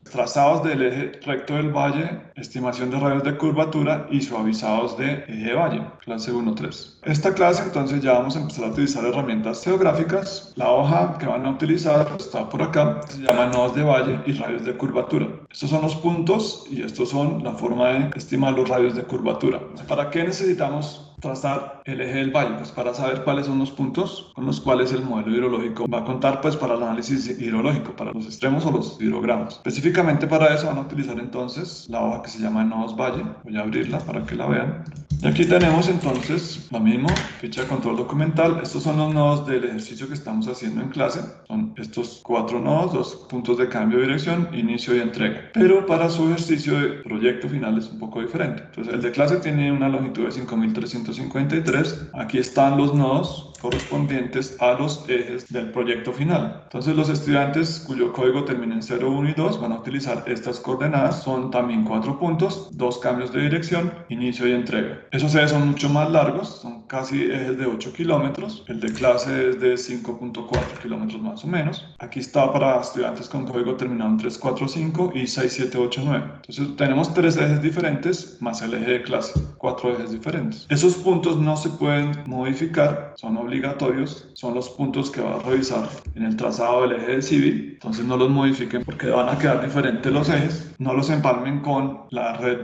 trazados del eje recto del valle, estimación de radios de curvatura y suavizados de eje de valle, clase 1.3. Esta clase entonces ya vamos a empezar a utilizar herramientas geográficas. La hoja que van a utilizar está por acá, se llama nodos de valle y radios de curvatura. Estos son los puntos y estos son la forma de estimar los radios de curvatura. ¿Para qué necesitamos trazar el eje del valle? Pues para saber cuáles son los puntos con los cuales el modelo hidrológico va a contar pues para el análisis hidrológico, para los extremos o los hidrogramas. Específicamente para eso van a utilizar entonces la hoja que se llama nodos valle. Voy a abrirla para que la vean. Y aquí tenemos entonces lo mismo, ficha de control documental. Estos son los nodos del ejercicio que estamos haciendo en clase. Son estos 4 nodos, 2 puntos de cambio de dirección, inicio y entrega. Pero para su ejercicio de proyecto final es un poco diferente. Entonces el de clase tiene una longitud de 5353. Aquí están los nodos correspondientes a los ejes del proyecto final. Entonces los estudiantes cuyo código termina en 0, 1 y 2 van a utilizar estas coordenadas. Son también 4 puntos, 2 cambios de dirección, inicio y entrega. Esos ejes son mucho más largos, son casi ejes de 8 kilómetros. El de clase es de 5.4 kilómetros más o menos. Aquí está para estudiantes con código terminado en 345 y 6789. Entonces tenemos 3 ejes diferentes más el eje de clase, 4 ejes diferentes. Esos puntos no se pueden modificar, son obligatorios, son los puntos que va a revisar en el trazado del eje de civil. Entonces no los modifiquen porque van a quedar diferentes los ejes. No los empalmen con la red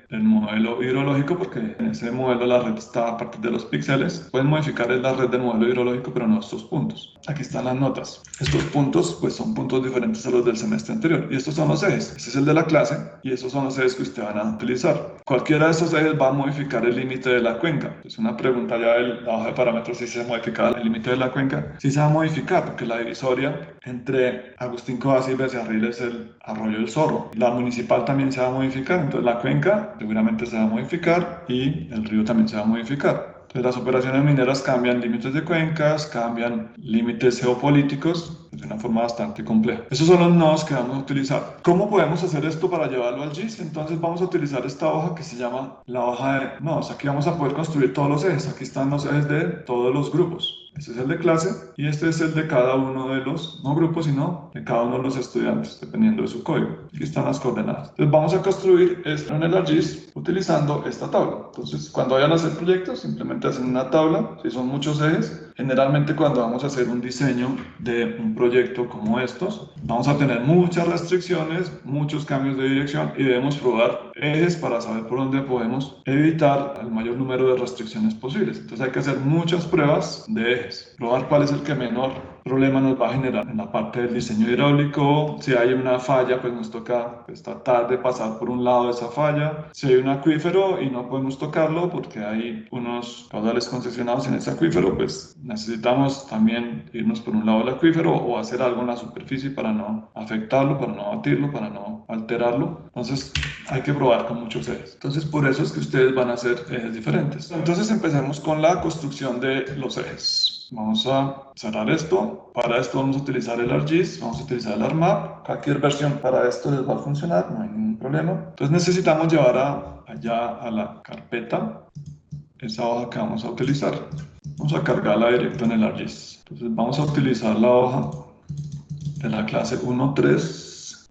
del modelo hidrológico, porque en ese modelo la red está a partir de los píxeles. Pueden modificar la red del modelo hidrológico, pero no estos puntos. Aquí están las notas. Estos puntos pues son puntos diferentes a los del semestre anterior. Y estos son los ejes. Este es el de la clase y estos son los ejes que ustedes van a utilizar. Cualquiera de estos ejes va a modificar el límite de la cuenca. Es una pregunta ya de la hoja de parámetros si se modifica el límite de la cuenca. Sí se va a modificar porque la divisoria entre Agustín Codazzi y Becerril es el arroyo del Zorro. La municipal también se va a modificar, entonces la cuenca seguramente se va a modificar y el río también se va a modificar. Entonces las operaciones mineras cambian límites de cuencas, cambian límites geopolíticos de una forma bastante compleja. Esos son los nodos que vamos a utilizar. ¿Cómo podemos hacer esto para llevarlo al GIS? Entonces vamos a utilizar esta hoja que se llama la hoja de nodos. Aquí vamos a poder construir todos los ejes. Aquí están los ejes de todos los grupos. Este es el de clase y este es el de cada uno de los, no grupos, sino de cada uno de los estudiantes, dependiendo de su código. Aquí están las coordenadas. Entonces vamos a construir esto en el ArcGIS utilizando esta tabla. Entonces cuando vayan a hacer proyectos, simplemente hacen una tabla. Si son muchos ejes, generalmente cuando vamos a hacer un diseño de un proyecto como estos, vamos a tener muchas restricciones, muchos cambios de dirección y debemos probar ejes para saber por dónde podemos evitar el mayor número de restricciones posibles. Entonces hay que hacer muchas pruebas de ejes. Probar cuál es el que menor problema nos va a generar en la parte del diseño hidráulico. Si hay una falla, pues nos toca tratar de pasar por un lado de esa falla. Si hay un acuífero y no podemos tocarlo porque hay unos caudales concesionados en ese acuífero, pues necesitamos también irnos por un lado del acuífero o hacer algo en la superficie para no afectarlo, para no abatirlo, para no alterarlo. Entonces hay que probar con muchos ejes. Entonces por eso es que ustedes van a hacer ejes diferentes. Entonces empecemos con la construcción de los ejes. Vamos a cerrar esto. Para esto vamos a utilizar el ArcGIS, vamos a utilizar el ArcMap. Cualquier versión para esto les va a funcionar, no hay ningún problema. Entonces necesitamos llevar allá a la carpeta esa hoja que vamos a utilizar. Vamos a cargarla directo en el ArcGIS. Entonces vamos a utilizar la hoja de la clase 1.3.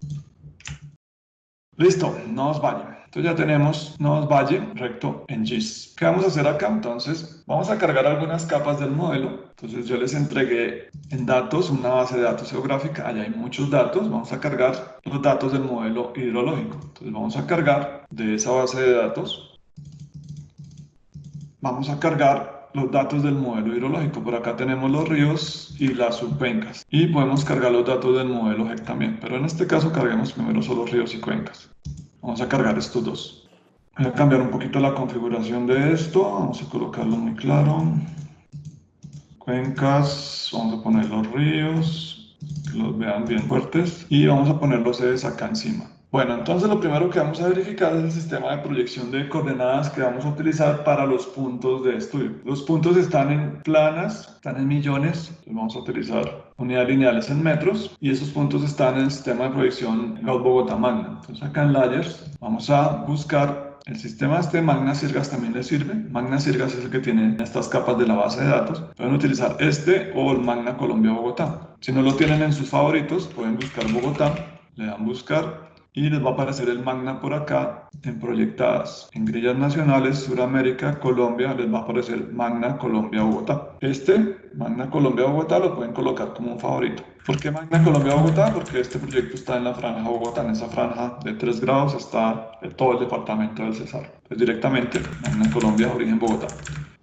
Listo, nodos valle. Entonces ya tenemos nodos valle recto en GIS. ¿Qué vamos a hacer acá? Entonces vamos a cargar algunas capas del modelo. Entonces yo les entregué en datos una base de datos geográfica. Allá hay muchos datos. Vamos a cargar los datos del modelo hidrológico. Entonces vamos a cargar de esa base de datos. Vamos a cargar los datos del modelo hidrológico. Por acá tenemos los ríos y las subcuencas. Y podemos cargar los datos del modelo GEC también. Pero en este caso carguemos primero solo ríos y cuencas. Vamos a cargar estos dos. Voy a cambiar un poquito la configuración de esto. Vamos a colocarlo muy claro. Cuencas, vamos a poner los ríos, que los vean bien fuertes. Y vamos a poner los ejes acá encima. Bueno, entonces lo primero que vamos a verificar es el sistema de proyección de coordenadas que vamos a utilizar para los puntos de estudio. Los puntos están en planas, están en millones, entonces vamos a utilizar unidades lineales en metros y esos puntos están en el sistema de proyección Gauss-Bogotá Magna. Entonces acá en Layers vamos a buscar el sistema Magna Sirgas también les sirve. Magna Sirgas es el que tiene estas capas de la base de datos. Pueden utilizar este o el Magna Colombia Bogotá. Si no lo tienen en sus favoritos, pueden buscar Bogotá, le dan buscar y les va a aparecer el Magna por acá en proyectadas. En grillas nacionales, Suramérica, Colombia, les va a aparecer Magna Colombia Bogotá. Este Magna Colombia Bogotá lo pueden colocar como un favorito. ¿Por qué Magna Colombia Bogotá? Porque este proyecto está en la franja Bogotá. En esa franja de 3 grados está todo el departamento del Cesar. Entonces directamente Magna Colombia origen Bogotá.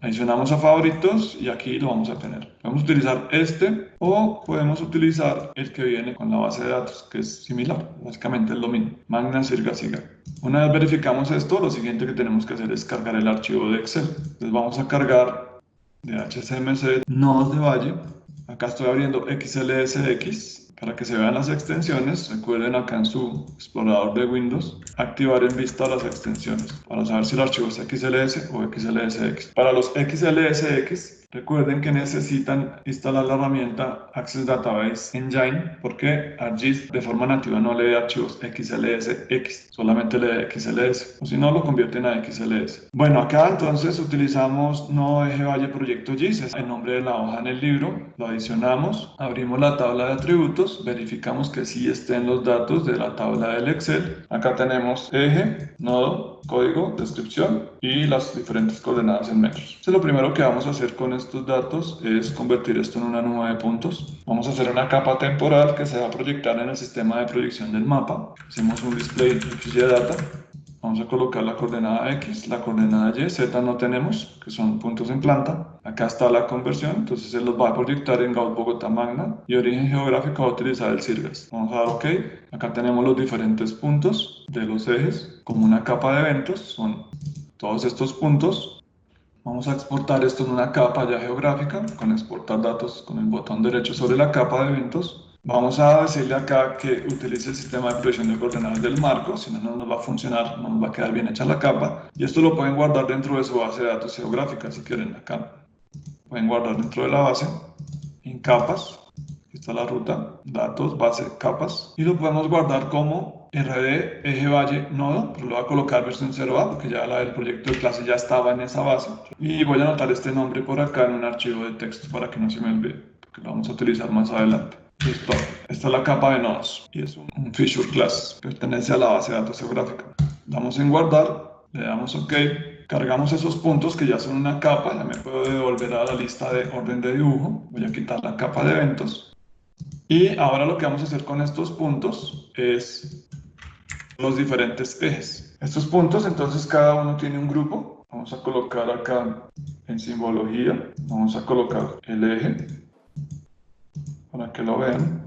Adicionamos a favoritos y aquí lo vamos a tener. Podemos utilizar este o podemos utilizar el que viene con la base de datos, que es similar, básicamente es lo mismo. Magna Sirga Siga. Una vez verificamos esto, lo siguiente que tenemos que hacer es cargar el archivo de Excel. Entonces vamos a cargar de HCMC nodos de Valle. Acá estoy abriendo XLSX para que se vean las extensiones. Recuerden acá en su explorador de Windows activar en vista las extensiones para saber si el archivo es XLS o XLSX. Para los XLSX, recuerden que necesitan instalar la herramienta Access Database Engine porque ArcGIS de forma nativa no lee archivos XLSX, solamente lee XLS, o si no lo convierten a XLS. Bueno, acá entonces utilizamos nodo eje valle proyecto GIS, es el nombre de la hoja en el libro, lo adicionamos, abrimos la tabla de atributos, verificamos que sí estén los datos de la tabla del Excel. Acá tenemos eje, nodo, código, descripción y las diferentes coordenadas en metros. Entonces lo primero que vamos a hacer con estos datos es convertir esto en una nube de puntos. Vamos a hacer una capa temporal que se va a proyectar en el sistema de proyección del mapa. Hacemos un display de data. Vamos a colocar la coordenada X, la coordenada Y, Z no tenemos, que son puntos en planta. Acá está la conversión, entonces se los va a proyectar en Gauss Bogotá Magna y origen geográfico va a utilizar el Sirgas. Vamos a dar OK. Acá tenemos los diferentes puntos de los ejes como una capa de eventos, son todos estos puntos. Vamos a exportar esto en una capa ya geográfica, con exportar datos con el botón derecho sobre la capa de eventos. Vamos a decirle acá que utilice el sistema de proyección de coordenadas del marco, si no, no nos va a funcionar, no nos va a quedar bien hecha la capa. Y esto lo pueden guardar dentro de su base de datos geográfica, si quieren acá. Pueden guardar dentro de la base, en capas. Aquí está la ruta, datos, base, capas. Y lo podemos guardar como RD, eje valle, nodo, pero lo voy a colocar versión 0A porque ya la del proyecto de clase ya estaba en esa base. Y voy a anotar este nombre por acá en un archivo de texto para que no se me olvide, porque lo vamos a utilizar más adelante. Listo, esta es la capa de nodos y es un feature class, pertenece a la base de datos geográfica. Damos en guardar, le damos OK, cargamos esos puntos que ya son una capa, ya me puedo devolver a la lista de orden de dibujo, voy a quitar la capa de eventos. Y ahora lo que vamos a hacer con estos puntos es los diferentes ejes. Estos puntos, entonces cada uno tiene un grupo. Vamos a colocar acá en simbología, vamos a colocar el eje para que lo vean.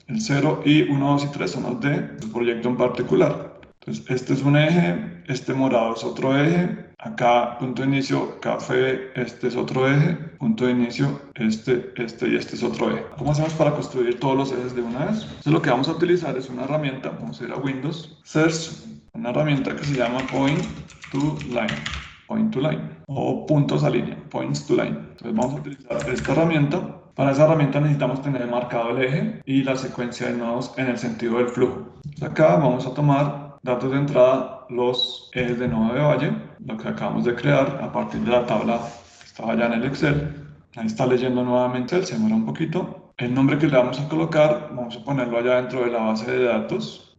El 0 y 1, 2 y 3 son los del proyecto en particular. Entonces, este es un eje, este morado es otro eje, acá punto de inicio café, este es otro eje, punto de inicio este y este es otro eje. ¿Cómo hacemos para construir todos los ejes de una vez? Entonces lo que vamos a utilizar es una herramienta, vamos a ir a Windows, Search, una herramienta que se llama Point to Line o puntos a línea, Points to Line. Entonces vamos a utilizar esta herramienta. Para esa herramienta necesitamos tener marcado el eje y la secuencia de nodos en el sentido del flujo. Entonces acá vamos a tomar datos de entrada, los ejes de nodo de valle, lo que acabamos de crear a partir de la tabla que estaba ya en el Excel. Ahí está leyendo nuevamente, se demora un poquito. El nombre que le vamos a colocar, vamos a ponerlo allá dentro de la base de datos,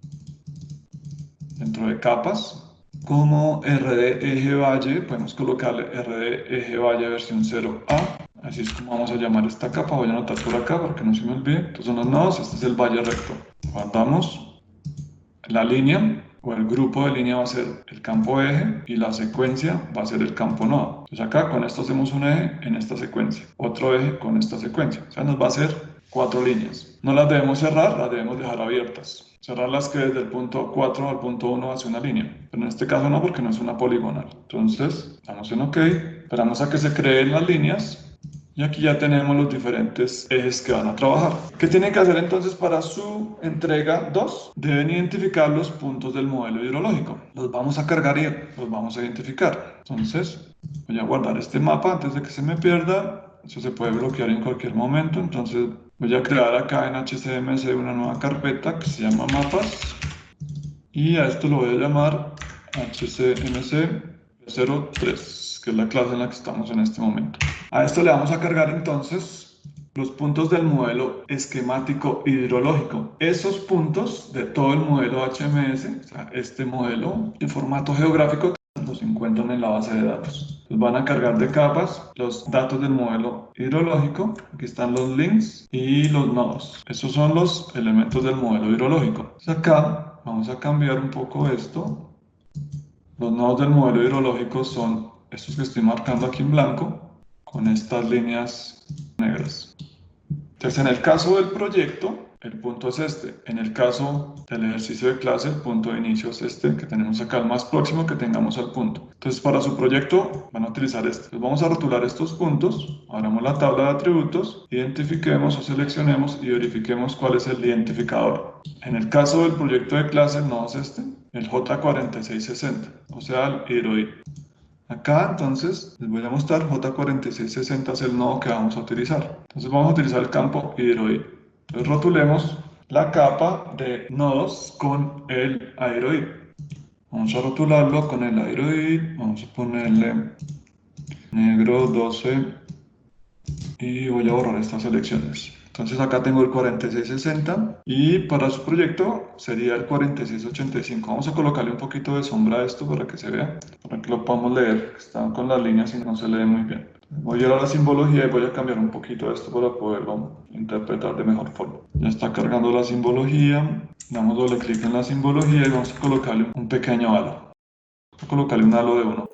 dentro de capas. Como RD eje valle, podemos colocarle RD eje valle versión 0A. Así es como vamos a llamar esta capa. Voy a anotar por acá para que no se me olvide. Estos son los nodos, este es el valle recto. Guardamos. La línea o el grupo de línea va a ser el campo eje y la secuencia va a ser el campo nodo. Entonces acá con esto hacemos un eje en esta secuencia, otro eje con esta secuencia. O sea, nos va a hacer 4 líneas. No las debemos cerrar, las debemos dejar abiertas. Cerrarlas que desde el punto 4 al punto 1 hace una línea, pero en este caso no porque no es una poligonal. Entonces, damos en OK, esperamos a que se creen las líneas y aquí ya tenemos los diferentes ejes que van a trabajar. ¿Qué tienen que hacer entonces para su entrega 2? Deben identificar los puntos del modelo hidrológico. Los vamos a cargar y los vamos a identificar. Entonces, voy a guardar este mapa antes de que se me pierda. Eso se puede bloquear en cualquier momento, entonces voy a crear acá en HCMC una nueva carpeta que se llama mapas y a esto lo voy a llamar HCMC 03, que es la clase en la que estamos en este momento. A esto le vamos a cargar entonces los puntos del modelo esquemático hidrológico. Esos puntos de todo el modelo HMS, o sea, este modelo de formato geográfico, los encuentran en la base de datos. Los van a cargar de capas los datos del modelo hidrológico. Aquí están los links y los nodos. Esos son los elementos del modelo hidrológico. Entonces acá vamos a cambiar un poco esto. Los nodos del modelo hidrológico son estos que estoy marcando aquí en blanco con estas líneas negras. Entonces, en el caso del proyecto, el punto es este. En el caso del ejercicio de clase, el punto de inicio es este que tenemos acá, el más próximo que tengamos al punto. Entonces, para su proyecto van a utilizar este. Entonces, vamos a rotular estos puntos, abramos la tabla de atributos, identifiquemos o seleccionemos y verifiquemos cuál es el identificador. En el caso del proyecto de clase, el nodo es este, el J4660, o sea, el hidroid. Acá entonces les voy a mostrar J4660 es el nodo que vamos a utilizar. Entonces vamos a utilizar el campo hidroid. Entonces rotulemos la capa de nodos con el hidroid. Vamos a rotularlo con el hidroid. Vamos a ponerle negro 12 y voy a borrar estas selecciones. Entonces acá tengo el 4660 y para su proyecto sería el 4685. Vamos a colocarle un poquito de sombra a esto para que se vea, para que lo podamos leer. Están con las líneas y no se lee muy bien. Voy a ir a la simbología y voy a cambiar un poquito esto para poderlo interpretar de mejor forma. Ya está cargando la simbología. Damos doble clic en la simbología y vamos a colocarle un pequeño halo. Vamos a colocarle un halo de 1.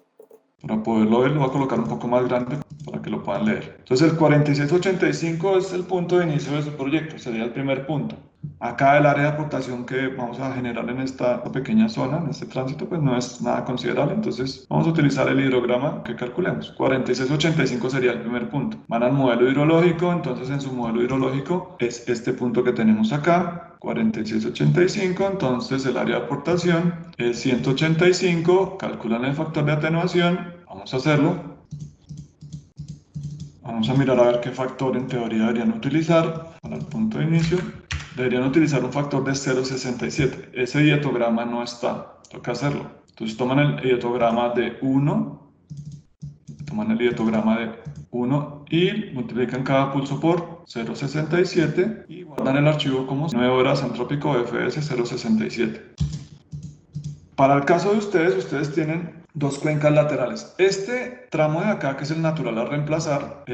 Para poderlo ver, lo voy a colocar un poco más grande para que lo puedan leer. Entonces el 4685 es el punto de inicio de su proyecto, sería el primer punto. Acá el área de aportación que vamos a generar en esta pequeña zona, en este tránsito, pues no es nada considerable. Entonces vamos a utilizar el hidrograma que calculemos. 4685 sería el primer punto. Van al modelo hidrológico, entonces en su modelo hidrológico es este punto que tenemos acá. 4685, entonces el área de aportación es 185, calculan el factor de atenuación, vamos a hacerlo. Vamos a mirar a ver qué factor en teoría deberían utilizar para el punto de inicio. Deberían utilizar un factor de 0,67. Ese diatograma no está, toca hacerlo. Entonces toman el diatograma de 1, y multiplican cada pulso por 0,67 y guardan el archivo como 9 horas antrópico fs 0,67. Para el caso de ustedes tienen dos cuencas laterales. Este tramo de acá, que es el natural a reemplazar,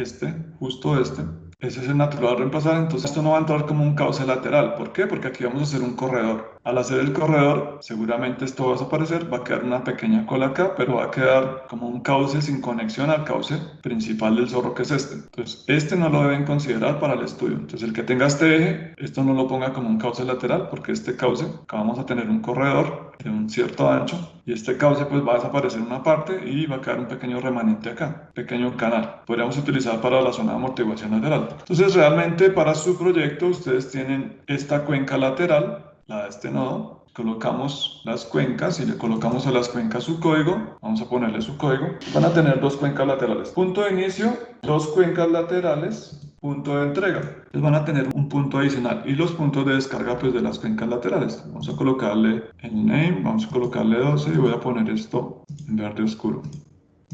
justo este, ese es el natural a reemplazar, entonces esto no va a entrar como un cauce lateral. ¿Por qué? Porque aquí vamos a hacer un corredor. Al hacer el corredor, seguramente esto va a desaparecer, va a quedar una pequeña cola acá, pero va a quedar como un cauce sin conexión al cauce principal del zorro, que es este. Entonces, este no lo deben considerar para el estudio. Entonces, el que tenga este eje, esto no lo ponga como un cauce lateral, porque este cauce, acá vamos a tener un corredor de un cierto ancho, y este cauce pues va a desaparecer una parte y va a quedar un pequeño remanente acá, pequeño canal. Podríamos utilizar para la zona de amortiguación lateral. Entonces, realmente para su proyecto ustedes tienen esta cuenca lateral, la de este nodo, colocamos las cuencas y le colocamos a las cuencas su código, vamos a ponerle su código, van a tener dos cuencas laterales, punto de inicio, dos cuencas laterales, punto de entrega, entonces van a tener un punto adicional y los puntos de descarga pues de las cuencas laterales. Vamos a colocarle el name, vamos a colocarle 12 y voy a poner esto en verde oscuro.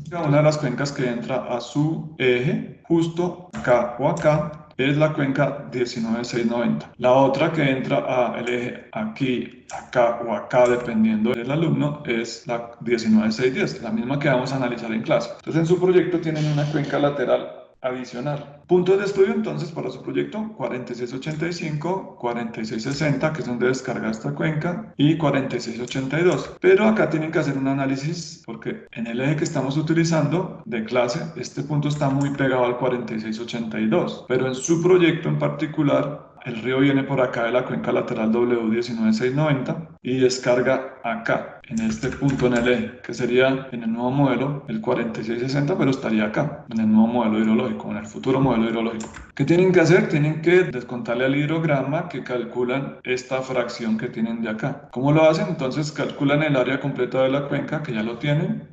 Una de las cuencas que entra a su eje, justo acá o acá, es la cuenca 19690. La otra que entra al eje aquí, acá o acá, dependiendo del alumno, es la 19610, la misma que vamos a analizar en clase. Entonces en su proyecto tienen una cuenca lateral adicional. Puntos de estudio entonces para su proyecto: 4685, 4660, que es donde descarga esta cuenca, y 4682. Pero acá tienen que hacer un análisis porque en el eje que estamos utilizando de clase, este punto está muy pegado al 4682, pero en su proyecto en particular, el río viene por acá de la cuenca lateral W19690 y descarga acá, en este punto en el eje, que sería en el nuevo modelo el 4660, pero estaría acá, en el nuevo modelo hidrológico, en el futuro modelo hidrológico. ¿Qué tienen que hacer? Tienen que descontarle al hidrograma que calculan esta fracción que tienen de acá. ¿Cómo lo hacen? Entonces calculan el área completa de la cuenca, que ya lo tienen,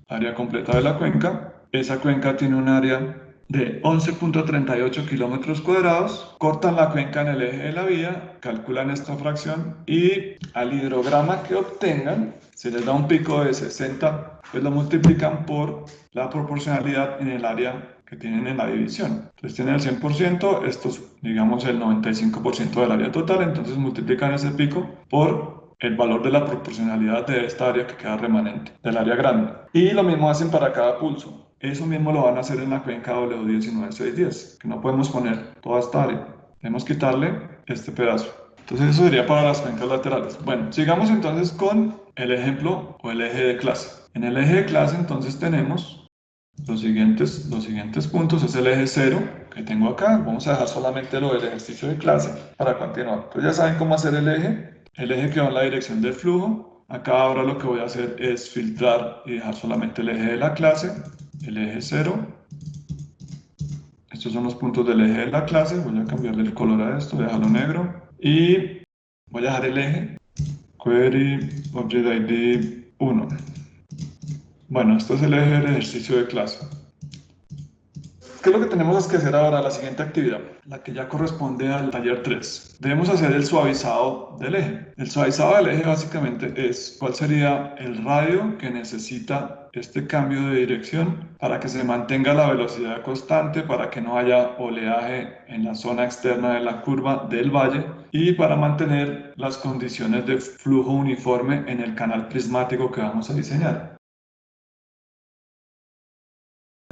área completa de la cuenca. Esa cuenca tiene un área de 11.38 kilómetros cuadrados, cortan la cuenca en el eje de la vía, calculan esta fracción y al hidrograma que obtengan, se les da un pico de 60, pues lo multiplican por la proporcionalidad en el área que tienen en la división. Entonces tienen el 100%, esto es, digamos, el 95% del área total, entonces multiplican ese pico por el valor de la proporcionalidad de esta área que queda remanente, del área grande. Y lo mismo hacen para cada pulso. Eso mismo lo van a hacer en la cuenca W19610, que no podemos poner toda esta área. Debemos quitarle este pedazo. Entonces eso sería para las cuencas laterales. Bueno, sigamos entonces con el ejemplo o el eje de clase. En el eje de clase entonces tenemos los siguientes puntos. Es el eje 0 que tengo acá. Vamos a dejar solamente lo del ejercicio de clase para continuar. Entonces ya saben cómo hacer el eje. El eje que va en la dirección del flujo. Acá ahora lo que voy a hacer es filtrar y dejar solamente el eje de la clase, el eje 0. Estos son los puntos del eje de la clase. Voy a cambiarle el color a esto, voy a dejarlo negro. Y voy a dejar el eje Query Object ID 1. Bueno, esto es el eje del ejercicio de clase. ¿Qué es lo que tenemos que hacer ahora? La siguiente actividad, la que ya corresponde al taller 3. Debemos hacer el suavizado del eje. El suavizado del eje básicamente es cuál sería el radio que necesita este cambio de dirección para que se mantenga la velocidad constante, para que no haya oleaje en la zona externa de la curva del valle y para mantener las condiciones de flujo uniforme en el canal prismático que vamos a diseñar.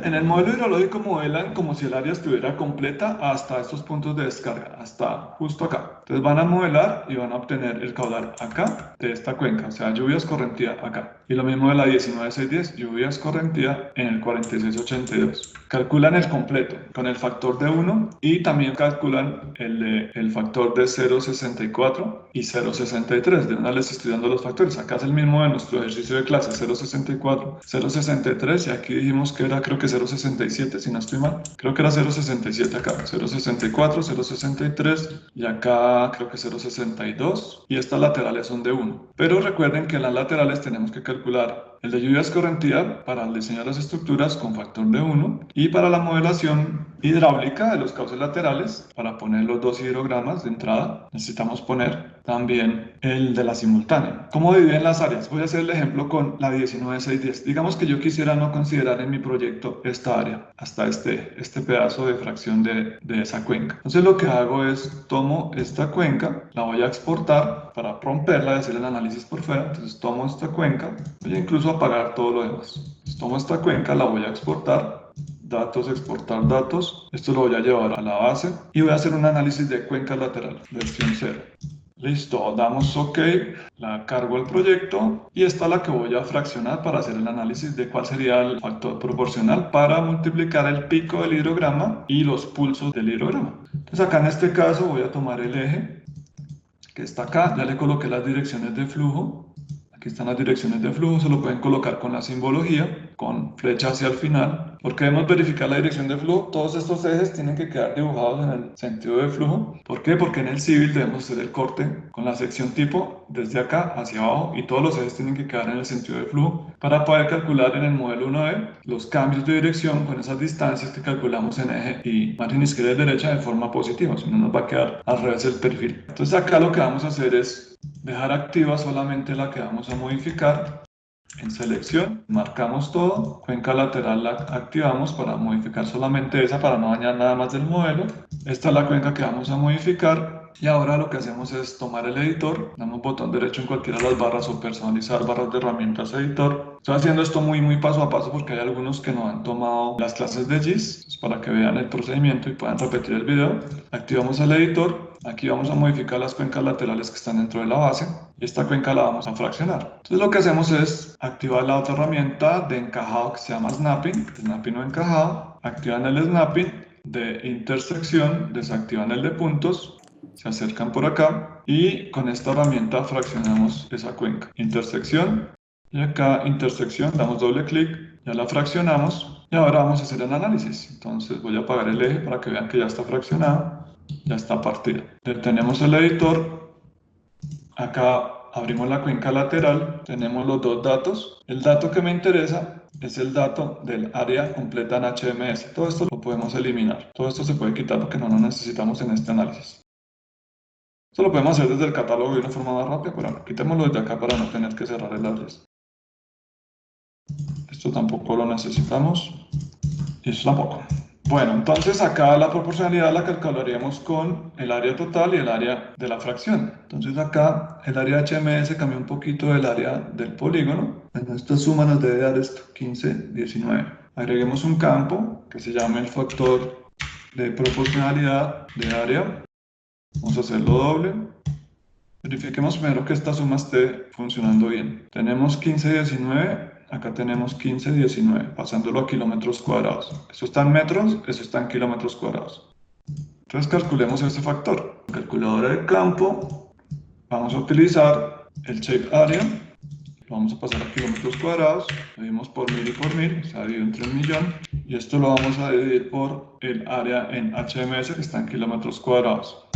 En el modelo hidrológico modelan como si el área estuviera completa hasta estos puntos de descarga, hasta justo acá. Entonces van a modelar y van a obtener el caudal acá de esta cuenca, o sea, lluvia escorrentía acá. Y lo mismo de la 19610, lluvia escorrentía en el 4682. Calculan el completo con el factor de 1 y también calculan el factor de 0,64 y 0,63. De una les estoy dando los factores. Acá es el mismo de nuestro ejercicio de clase, 0,64, 0,63 y aquí dijimos que era creo que 0,67 si no estoy mal. Creo que era 0,67 acá, 0,64, 0,63 y acá creo que 0,62 y estas laterales son de 1. Pero recuerden que en las laterales tenemos que calcular el de lluvia escorrentía para el diseño de las estructuras con factor de 1 y para la modelación hidráulica de los cauces laterales, para poner los dos hidrogramas de entrada, necesitamos poner también el de la simultánea. ¿Cómo dividen las áreas? Voy a hacer el ejemplo con la 19610. Digamos que yo quisiera no considerar en mi proyecto esta área, hasta este pedazo de fracción de esa cuenca. Entonces lo que hago es tomo esta cuenca, la voy a exportar para romperla y hacer el análisis por fuera. Entonces tomo esta cuenca, voy a incluso apagar todo lo demás. Entonces tomo esta cuenca, la voy a exportar. Datos, exportar datos. Esto lo voy a llevar a la base y voy a hacer un análisis de cuenca lateral, versión 0. Listo, damos OK, la cargo al proyecto y esta es la que voy a fraccionar para hacer el análisis de cuál sería el factor proporcional para multiplicar el pico del hidrograma y los pulsos del hidrograma. Entonces acá en este caso voy a tomar el eje que está acá, ya le coloqué las direcciones de flujo. Aquí están las direcciones de flujo, se lo pueden colocar con la simbología, con flecha hacia el final. Porque debemos verificar la dirección de flujo. Todos estos ejes tienen que quedar dibujados en el sentido de flujo. ¿Por qué? Porque en el civil debemos hacer el corte con la sección tipo desde acá hacia abajo y todos los ejes tienen que quedar en el sentido de flujo para poder calcular en el modelo 1D los cambios de dirección con esas distancias que calculamos en eje y margen izquierda y derecha de forma positiva, si no nos va a quedar al revés el perfil. Entonces acá lo que vamos a hacer es dejar activa solamente la que vamos a modificar. En selección, marcamos todo, cuenca lateral la activamos para modificar solamente esa para no dañar nada más del modelo. Esta es la cuenca que vamos a modificar y ahora lo que hacemos es tomar el editor, damos botón derecho en cualquiera de las barras o personalizar barras de herramientas editor. Estoy haciendo esto muy paso a paso porque hay algunos que no han tomado las clases de GIS, para que vean el procedimiento y puedan repetir el video. Activamos el editor. Aquí vamos a modificar las cuencas laterales que están dentro de la base y esta cuenca la vamos a fraccionar. Entonces lo que hacemos es activar la otra herramienta de encajado que se llama snapping o encajado. Activan el snapping de intersección, desactivan el de puntos, se acercan por acá y con esta herramienta fraccionamos esa cuenca. Intersección y acá intersección, damos doble clic, ya la fraccionamos y ahora vamos a hacer el análisis. Entonces voy a apagar el eje para que vean que ya está fraccionado. Ya está partida. Detenemos el editor. Acá abrimos la cuenca lateral. Tenemos los dos datos. El dato que me interesa es el dato del área completa en HMS. Todo esto lo podemos eliminar. Todo esto se puede quitar porque no lo necesitamos en este análisis. Esto lo podemos hacer desde el catálogo de una forma más rápida, pero quitémoslo desde acá para no tener que cerrar el address. Esto tampoco lo necesitamos. Y esto tampoco. Bueno, entonces acá la proporcionalidad la calcularíamos con el área total y el área de la fracción. Entonces acá el área HMS cambia un poquito del área del polígono. Bueno, esta suma nos debe dar esto, 15, 19. Agreguemos un campo que se llame el factor de proporcionalidad de área. Vamos a hacerlo doble. Verifiquemos primero que esta suma esté funcionando bien. Tenemos 15, 19, acá tenemos 15, 19, pasándolo a kilómetros cuadrados. Eso está en metros, eso está en kilómetros cuadrados. Entonces calculemos este factor. Calculadora de campo, vamos a utilizar el shape area, lo vamos a pasar a kilómetros cuadrados, lo dividimos por 1000 y por 1000, se ha dividido entre 1.000.000, y esto lo vamos a dividir por el área en HMS que está en kilómetros cuadrados.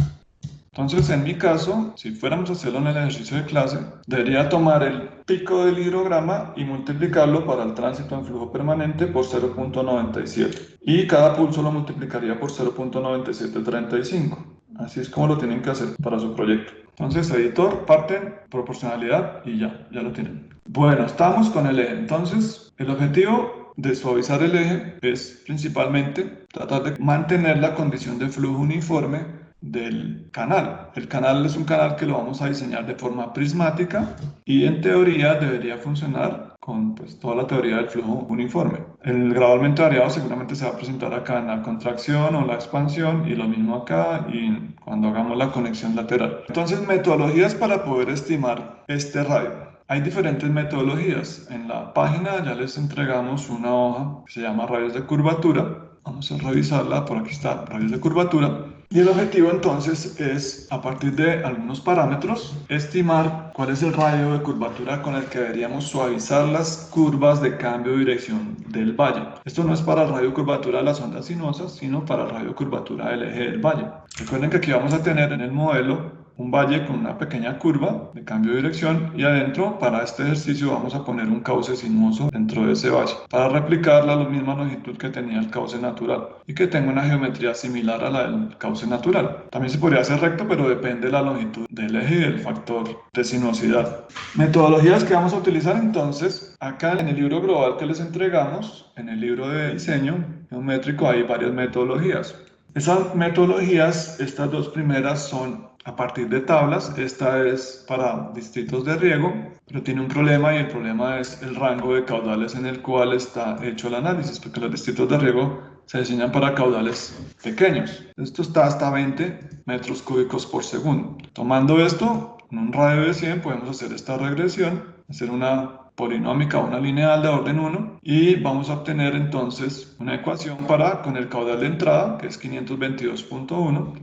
Entonces, en mi caso, si fuéramos a hacerlo en el ejercicio de clase, debería tomar el pico del hidrograma y multiplicarlo para el tránsito en flujo permanente por 0.97. Y cada pulso lo multiplicaría por 0.9735. Así es como lo tienen que hacer para su proyecto. Entonces, editor, parten, proporcionalidad y ya lo tienen. Bueno, estamos con el eje. Entonces, el objetivo de suavizar el eje es principalmente tratar de mantener la condición de flujo uniforme del canal. El canal es un canal que lo vamos a diseñar de forma prismática y en teoría debería funcionar con toda la teoría del flujo uniforme. El gradualmente variado seguramente se va a presentar acá en la contracción o la expansión y lo mismo acá y cuando hagamos la conexión lateral. Entonces, metodologías para poder estimar este radio. Hay diferentes metodologías. En la página ya les entregamos una hoja que se llama radios de curvatura. Vamos a revisarla, por aquí está, radios de curvatura. Y el objetivo entonces es, a partir de algunos parámetros, estimar cuál es el radio de curvatura con el que deberíamos suavizar las curvas de cambio de dirección del valle. Esto no es para el radio de curvatura de las ondas sinuosas, sino para el radio de curvatura del eje del valle. Recuerden que aquí vamos a tener en el modelo un valle con una pequeña curva de cambio de dirección y adentro para este ejercicio vamos a poner un cauce sinuoso dentro de ese valle para replicar la misma longitud que tenía el cauce natural y que tenga una geometría similar a la del cauce natural. También se podría hacer recto, pero depende de la longitud del eje y del factor de sinuosidad. Metodologías que vamos a utilizar entonces, acá en el libro global que les entregamos, en el libro de diseño geométrico hay varias metodologías. Esas metodologías, estas dos primeras son a partir de tablas. Esta es para distritos de riego, pero tiene un problema y el problema es el rango de caudales en el cual está hecho el análisis, porque los distritos de riego se diseñan para caudales pequeños. Esto está hasta 20 metros cúbicos por segundo. Tomando esto, en un radio de 100 podemos hacer esta regresión, hacer una polinómica, una lineal de orden 1 y vamos a obtener entonces una ecuación para con el caudal de entrada que es 522.1.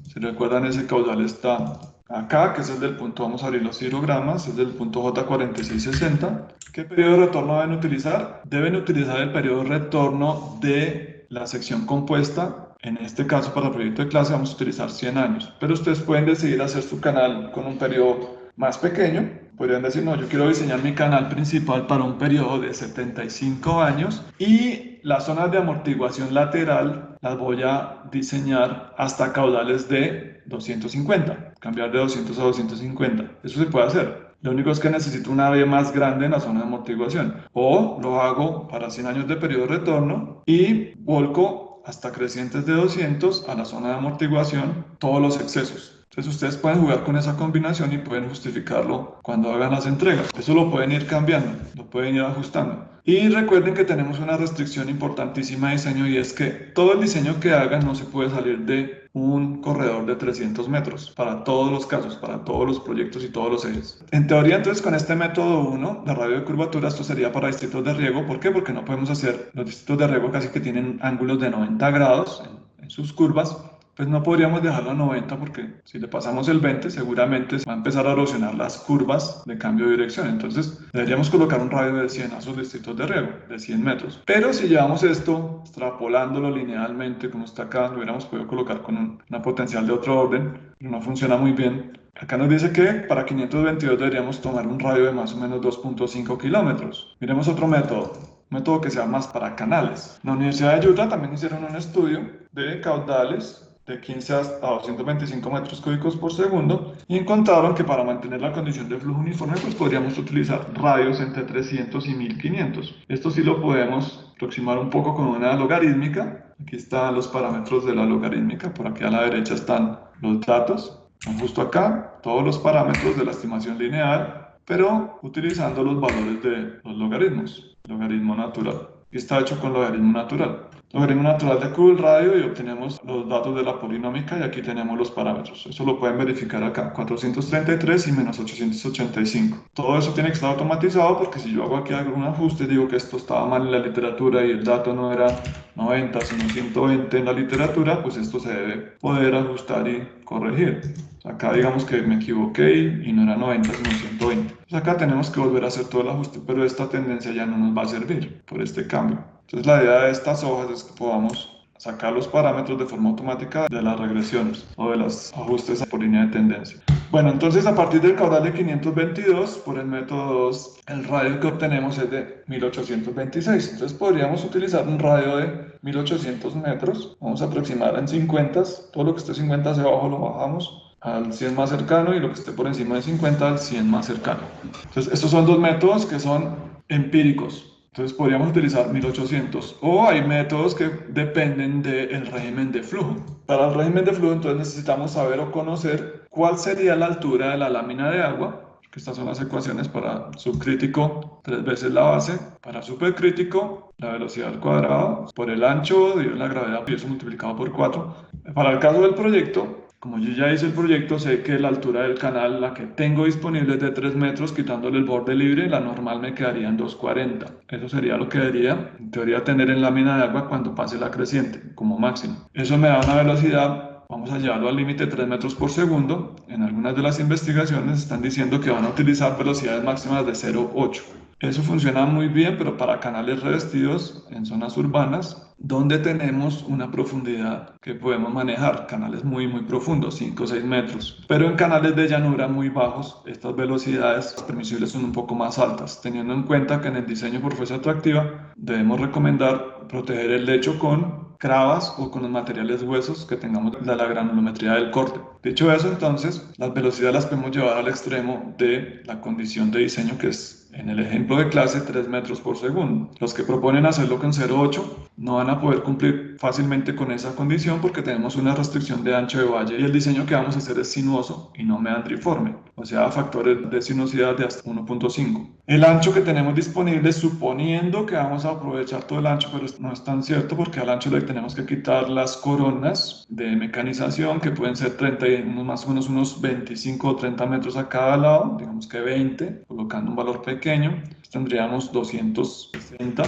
Si recuerdan, ese caudal está acá, que es el del punto, vamos a abrir los hirogramas, es del punto J4660. ¿Qué periodo de retorno deben utilizar? Deben utilizar el periodo de retorno de la sección compuesta. En este caso, para el proyecto de clase vamos a utilizar 100 años, pero ustedes pueden decidir hacer su canal con un periodo más pequeño. Podrían decir, no, yo quiero diseñar mi canal principal para un periodo de 75 años y las zonas de amortiguación lateral las voy a diseñar hasta caudales de 250, cambiar de 200 a 250. Eso se puede hacer. Lo único es que necesito una vía más grande en la zona de amortiguación. O lo hago para 100 años de periodo de retorno y volco hasta crecientes de 200 a la zona de amortiguación todos los excesos. Entonces ustedes pueden jugar con esa combinación y pueden justificarlo cuando hagan las entregas. Eso lo pueden ir cambiando, lo pueden ir ajustando. Y recuerden que tenemos una restricción importantísima de diseño y es que todo el diseño que hagan no se puede salir de un corredor de 300 metros para todos los casos, para todos los proyectos y todos los ejes. En teoría, entonces, con este método 1 de radio de curvatura, esto sería para distritos de riego. ¿Por qué? Porque no podemos hacer los distritos de riego casi que tienen ángulos de 90 grados en sus curvas. Pues no podríamos dejarlo a 90 porque si le pasamos el 20 seguramente va a empezar a erosionar las curvas de cambio de dirección. Entonces deberíamos colocar un radio de 100 a esos distritos de riego, de 100 metros. Pero si llevamos esto extrapolándolo linealmente como está acá, lo hubiéramos podido colocar con una potencial de otro orden, pero no funciona muy bien. Acá nos dice que para 522 deberíamos tomar un radio de más o menos 2.5 kilómetros. Miremos otro método. Un método que sea más para canales. En la Universidad de Utah también hicieron un estudio de caudales de 15 a 225 metros cúbicos por segundo y encontraron que para mantener la condición de flujo uniforme pues podríamos utilizar radios entre 300 y 1500. Esto sí lo podemos aproximar un poco con una logarítmica. Aquí están los parámetros de la logarítmica, por aquí a la derecha están los datos, justo acá todos los parámetros de la estimación lineal, pero utilizando los valores de los logaritmos, logaritmo natural. Y está hecho con logaritmo natural. Logaritmo natural de Q del radio y obtenemos los datos de la polinómica y aquí tenemos los parámetros. Eso lo pueden verificar acá, 433 y menos 885. Todo eso tiene que estar automatizado porque si yo hago aquí algún ajuste, digo que esto estaba mal en la literatura y el dato no era 90 sino 120 en la literatura, pues esto se debe poder ajustar y corregir. Acá digamos que me equivoqué y no era 90 sino 120. Pues acá tenemos que volver a hacer todo el ajuste, pero esta tendencia ya no nos va a servir por este cambio. Entonces la idea de estas hojas es que podamos sacar los parámetros de forma automática de las regresiones o de los ajustes por línea de tendencia. Bueno, entonces a partir del caudal de 522 por el método 2, el radio que obtenemos es de 1826. Entonces podríamos utilizar un radio de 1800 metros. Vamos a aproximar en 50. Todo lo que esté 50 hacia abajo lo bajamos al 100 más cercano y lo que esté por encima de 50 al 100 más cercano. Entonces estos son dos métodos que son empíricos. Entonces podríamos utilizar 1800 o hay métodos que dependen del régimen de flujo. Para el régimen de flujo entonces necesitamos saber o conocer cuál sería la altura de la lámina de agua, que estas son las ecuaciones para subcrítico 3 veces la base, para supercrítico la velocidad al cuadrado por el ancho dividido la gravedad y eso multiplicado por 4. Para el caso del proyecto, como yo ya hice el proyecto, sé que la altura del canal, la que tengo disponible es de 3 metros, quitándole el borde libre, la normal me quedaría en 240. Eso sería lo que debería, en teoría, tener en lámina de agua cuando pase la creciente, como máximo. Eso me da una velocidad, vamos a llevarlo al límite 3 metros por segundo. En algunas de las investigaciones están diciendo que van a utilizar velocidades máximas de 0,8. Eso funciona muy bien, pero para canales revestidos en zonas urbanas, donde tenemos una profundidad que podemos manejar, canales muy profundos, 5 o 6 metros. Pero en canales de llanura muy bajos, estas velocidades permisibles son un poco más altas, teniendo en cuenta que en el diseño por fuerza atractiva debemos recomendar proteger el lecho con cravas o con los materiales huesos que tengamos de la granulometría del corte. Dicho eso, entonces, las velocidades las podemos llevar al extremo de la condición de diseño que es, en el ejemplo de clase, 3 metros por segundo. Los que proponen hacerlo con 0,8 no van a poder cumplir fácilmente con esa condición porque tenemos una restricción de ancho de valle y el diseño que vamos a hacer es sinuoso y no meandriforme, o sea, factores de sinuosidad de hasta 1,5. El ancho que tenemos disponible, suponiendo que vamos a aprovechar todo el ancho, pero no es tan cierto porque al ancho le tenemos que quitar las coronas de mecanización que pueden ser 30, más o menos unos 25 o 30 metros a cada lado, digamos que 20, colocando un valor pequeño, tendríamos 260.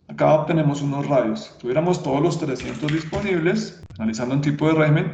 Acá obtenemos unos radios. Si tuviéramos todos los 300 disponibles, analizando un tipo de régimen,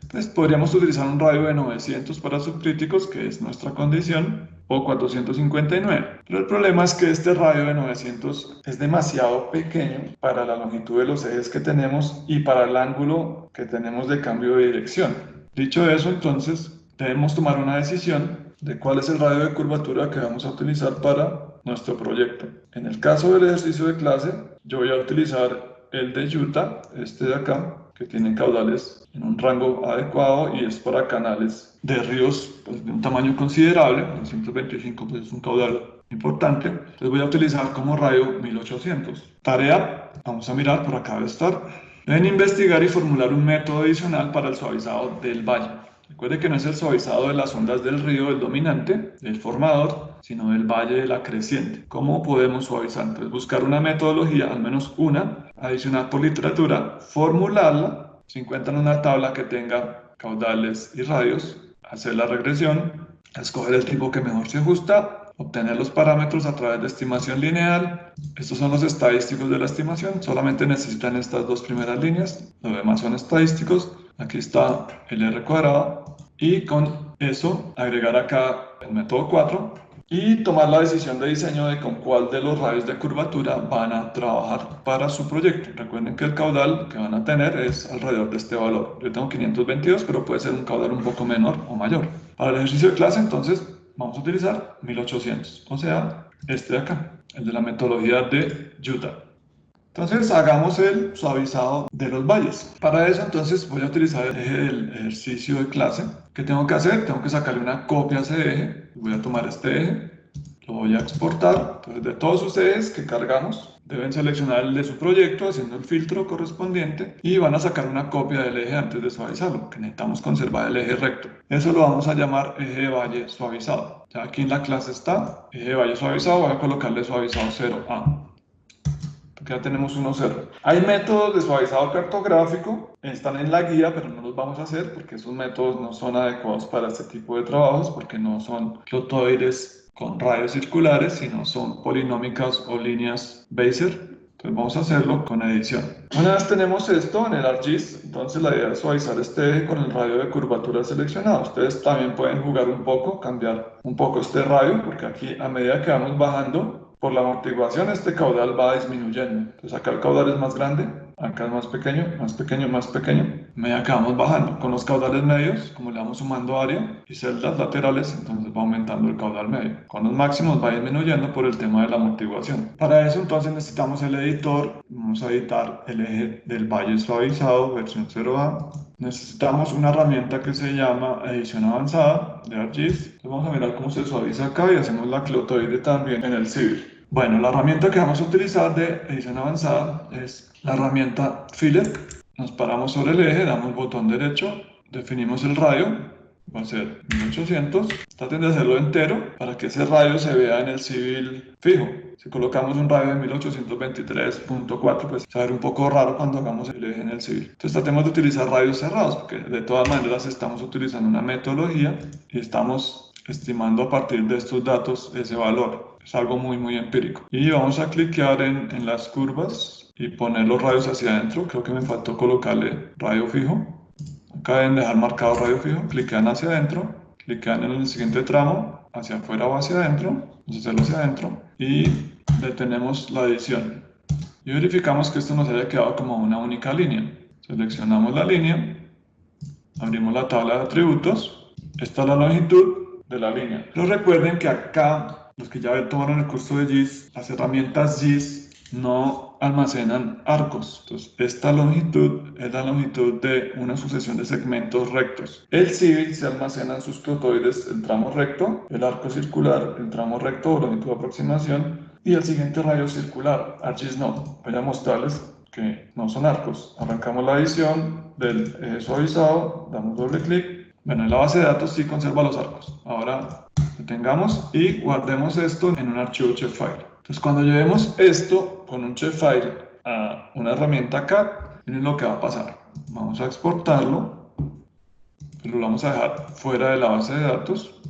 pues podríamos utilizar un radio de 900 para subcríticos, que es nuestra condición, o 459. Pero el problema es que este radio de 900 es demasiado pequeño para la longitud de los ejes que tenemos y para el ángulo que tenemos de cambio de dirección. Dicho eso, entonces, debemos tomar una decisión de cuál es el radio de curvatura que vamos a utilizar para nuestro proyecto. En el caso del ejercicio de clase, yo voy a utilizar el de Utah, este de acá, que tiene caudales en un rango adecuado y es para canales de ríos pues, de un tamaño considerable. 125 pues, es un caudal importante. Entonces voy a utilizar como radio 1800. Tarea, vamos a mirar, por acá debe estar. Deben investigar y formular un método adicional para el suavizado del valle. Recuerde que no es el suavizado de las ondas del río el dominante, del formador, sino del valle de la creciente. ¿Cómo podemos suavizar? Entonces buscar una metodología, al menos una, adicional por literatura, formularla. Se encuentra en una tabla que tenga caudales y radios, hacer la regresión, escoger el tipo que mejor se ajusta, obtener los parámetros a través de estimación lineal. Estos son los estadísticos de la estimación, solamente necesitan estas dos primeras líneas, lo demás son estadísticos. Aquí está el R cuadrado y con eso agregar acá el método 4 y tomar la decisión de diseño de con cuál de los radios de curvatura van a trabajar para su proyecto. Recuerden que el caudal que van a tener es alrededor de este valor. Yo tengo 522, pero puede ser un caudal un poco menor o mayor. Para el ejercicio de clase, entonces, vamos a utilizar 1800, o sea, este de acá, el de la metodología de Utah. Entonces hagamos el suavizado de los valles. Para eso entonces voy a utilizar el eje del ejercicio de clase. ¿Qué tengo que hacer? Tengo que sacarle una copia a ese eje. Voy a tomar este eje, lo voy a exportar. Entonces de todos sus ejes que cargamos, deben seleccionar el de su proyecto haciendo el filtro correspondiente y van a sacar una copia del eje antes de suavizarlo, que necesitamos conservar el eje recto. Eso lo vamos a llamar eje de valle suavizado. Ya aquí en la clase está eje de valle suavizado, voy a colocarle suavizado 0A. Porque ya tenemos 1,0. Hay métodos de suavizado cartográfico, están en la guía, pero no los vamos a hacer porque esos métodos no son adecuados para este tipo de trabajos, porque no son clotoides con rayos circulares, sino son polinómicas o líneas Bézier. Entonces vamos a hacerlo con edición. Una vez tenemos esto en el ArcGIS, entonces la idea es suavizar este eje con el radio de curvatura seleccionado. Ustedes también pueden jugar un poco, cambiar un poco este radio, porque aquí a medida que vamos bajando, por la amortiguación este caudal va disminuyendo. Entonces acá el caudal es más grande, acá es más pequeño, más pequeño, más pequeño. A medida que vamos bajando, con los caudales medios, como le vamos sumando área y celdas laterales, entonces va aumentando el caudal medio. Con los máximos va disminuyendo por el tema de la amortiguación. Para eso entonces necesitamos el editor. Vamos a editar el eje del valle suavizado, versión 0A. Necesitamos una herramienta que se llama edición avanzada de ArcGIS. Entonces vamos a mirar cómo se suaviza acá y hacemos la clotoide también en el civil. Bueno, la herramienta que vamos a utilizar de edición avanzada es la herramienta Filler. Nos paramos sobre el eje, damos botón derecho, definimos el radio, va a ser 1800. Traten de hacerlo entero para que ese radio se vea en el civil fijo. Si colocamos un radio de 1823.4, pues va a ser un poco raro cuando hagamos el eje en el civil. Entonces tratemos de utilizar radios cerrados, porque de todas maneras estamos utilizando una metodología y estamos estimando a partir de estos datos ese valor. Es algo muy empírico. Y vamos a cliquear en las curvas y poner los radios hacia adentro. Creo que me faltó colocarle radio fijo. Acá deben dejar marcado radio fijo. Cliquean hacia adentro. Cliquean en el siguiente tramo, hacia afuera o hacia adentro. Vamos a hacerlo hacia adentro. Y detenemos la edición. Y verificamos que esto nos haya quedado como una única línea. Seleccionamos la línea. Abrimos la tabla de atributos. Esta es la longitud de la línea. Pero recuerden que acá, los que ya tomaron el curso de GIS, las herramientas GIS no almacenan arcos. Entonces, esta longitud es la longitud de una sucesión de segmentos rectos. El civil se almacena en sus clotoides, el tramo recto, el arco circular, el tramo recto o longitud de aproximación y el siguiente radio circular. ArcGIS no. Voy a mostrarles que no son arcos. Arrancamos la edición del eje suavizado, damos doble clic. Bueno, en la base de datos sí conserva los arcos. Ahora detengamos y guardemos esto en un archivo shapefile. Entonces cuando llevemos esto con un shapefile a una herramienta CAD, miren lo que va a pasar. Vamos a exportarlo, pero lo vamos a dejar fuera de la base de datos,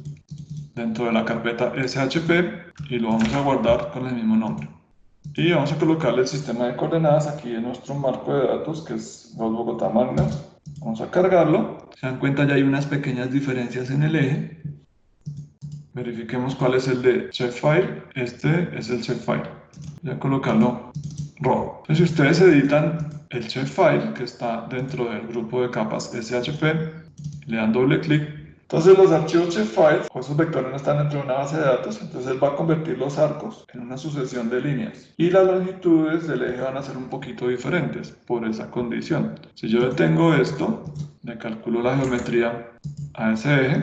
dentro de la carpeta SHP, y lo vamos a guardar con el mismo nombre. Y vamos a colocarle el sistema de coordenadas aquí en nuestro marco de datos, que es Bogotá Magna. Vamos a cargarlo. Se dan cuenta, ya hay unas pequeñas diferencias en el eje. Verifiquemos cuál es el de shapefile. Este es el shapefile. Voy a colocarlo rojo. Entonces, si ustedes editan el shapefile que está dentro del grupo de capas SHP, le dan doble clic. Entonces los archivos shapefile o esos vectores no están dentro de una base de datos, entonces él va a convertir los arcos en una sucesión de líneas. Y las longitudes del eje van a ser un poquito diferentes por esa condición. Si yo detengo esto, le calculo la geometría a ese eje,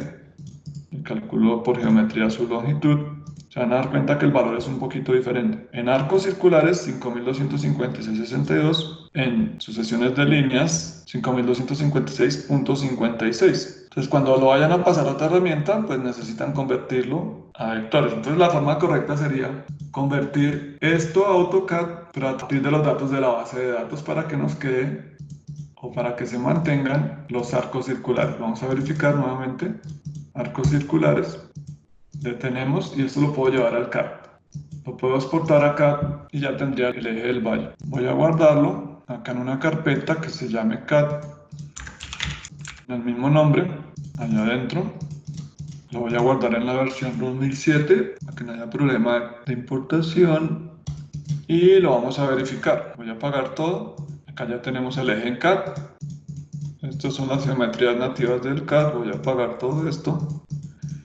y calculo por geometría su longitud, se van a dar cuenta que el valor es un poquito diferente. En arcos circulares 5256.62, en sucesiones de líneas 5256.56. Entonces cuando lo vayan a pasar a otra herramienta, pues necesitan convertirlo a vectores. Entonces la forma correcta sería convertir esto a AutoCAD, pero a partir de los datos de la base de datos para que nos quede o para que se mantengan los arcos circulares. Vamos a verificar nuevamente. Arcos circulares, detenemos y esto lo puedo llevar al CAD. Lo puedo exportar acá y ya tendría el eje del valle. Voy a guardarlo acá en una carpeta que se llame CAD, en el mismo nombre, allá adentro. Lo voy a guardar en la versión 2007 para que no haya problema de importación y lo vamos a verificar. Voy a apagar todo. Acá ya tenemos el eje en CAD. Estas son las geometrías nativas del CAD. Voy a apagar todo esto.